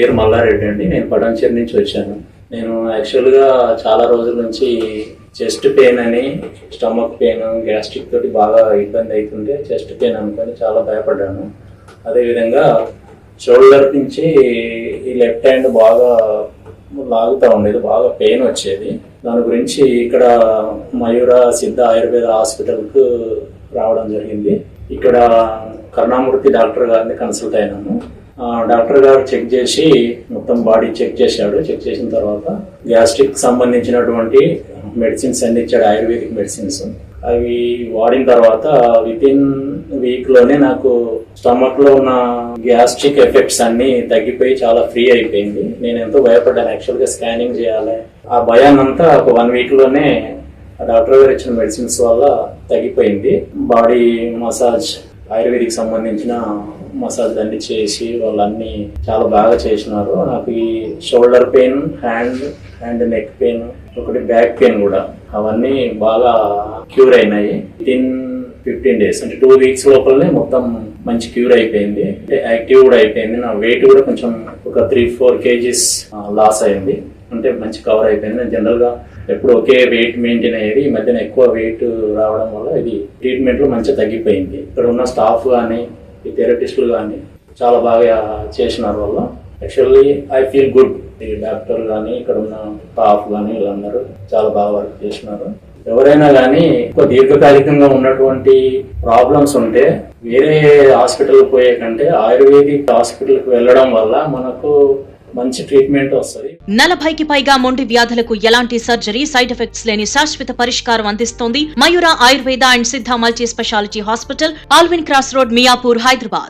పేరు మల్లారెడ్డి అండి. నేను పటాన్చేరు నుంచి వచ్చాను. నేను యాక్చువల్గా చాలా రోజుల నుంచి చెస్ట్ పెయిన్ అని, స్టమక్ పెయిన్, గ్యాస్ట్రిక్ తోటి బాగా ఇబ్బంది అవుతుంటే చెస్ట్ పెయిన్ అనుకొని చాలా భయపడ్డాను. అదేవిధంగా షోల్డర్ నుంచి ఈ లెఫ్ట్ హ్యాండ్ బాగా లాగుతూ ఉండేది, బాగా పెయిన్ వచ్చేది. దాని గురించి ఇక్కడ మయూర సిద్ధ ఆయుర్వేద హాస్పిటల్కు రావడం జరిగింది. ఇక్కడ కరుణామూర్తి డాక్టర్ గారిని కన్సల్ట్ అయినాను. డాక్టర్ గారు చెక్ చేసి మొత్తం బాడీ చెక్ చేశాడు. చెక్ చేసిన తర్వాత గ్యాస్ట్రిక్ సంబంధించినటువంటి మెడిసిన్స్ అన్ని ఇచ్చాడు, ఆయుర్వేదిక్ మెడిసిన్స్. అవి వాడిన తర్వాత వితిన్ వీక్ లోనే నాకు స్టమక్ లో ఉన్న గ్యాస్ట్రిక్ ఎఫెక్ట్స్ అన్ని తగ్గిపోయి చాలా ఫ్రీ అయిపోయింది. నేను ఎంతో భయపడ్డాను, యాక్చువల్ గా స్కానింగ్ చేయాలి. ఆ భయాన్నంతా ఒక 1 వీక్ లోనే డాక్టర్ గారు ఇచ్చిన మెడిసిన్స్ వల్ల తగ్గిపోయింది. బాడీ మసాజ్, ఆయుర్వేదిక్ సంబంధించిన మసాజ్ అన్ని చేసి వాళ్ళన్నీ చాలా బాగా చేసినారు. నాకు ఈ shoulder pain, hand neck pain, ఒకటి బ్యాక్ పెయిన్ కూడా, అవన్నీ బాగా క్యూర్ అయినాయి. వితిన్ 15 days అంటే 2 weeks లోపలనే మొత్తం మంచి క్యూర్ అయిపోయింది. యాక్టివ్ కూడా అయిపోయింది. నా వెయిట్ కూడా కొంచెం ఒక 3-4 kgs లాస్ అయింది. అంటే మంచి కవర్ అయిపోయింది. జనరల్ గా ఎప్పుడు ఒకే వెయిట్ మెయింటైన్ అయ్యేది, ఈ మధ్యన ఎక్కువ వెయిట్ రావడం వల్ల ఇది ట్రీట్మెంట్ లో మంచిగా తగ్గిపోయింది. ఇక్కడ ఉన్న స్టాఫ్ కానీ, ఈ థెరపిస్టులు కానీ చాలా బాగా చేసినారు. వల్ల యాక్చువల్లీ ఐ ఫీల్ గుడ్. ఈ డాక్టర్ కానీ, ఇక్కడ ఉన్న స్టాఫ్ కానీ వీళ్ళందరూ చాలా బాగా వర్క్ చేసినారు. ఎవరైనా కానీ ఎక్కువ దీర్ఘకాలికంగా ఉన్నటువంటి ప్రాబ్లమ్స్ ఉంటే వేరే హాస్పిటల్ పోయే కంటే ఆయుర్వేదిక్ హాస్పిటల్కి వెళ్ళడం వల్ల మనకు మంచి ట్రీట్మెంట్ వస్తుంది. 40కి పైగా మొండి వ్యాధులకు ఎలాంటి సర్జరీ, సైడ్ ఎఫెక్ట్స్ లేని శాశ్వత పరిష్కారం అందిస్తోంది Mayura Ayurveda and Siddha multi speciality hospital, Allwyn cross road, Miyapur, Hyderabad.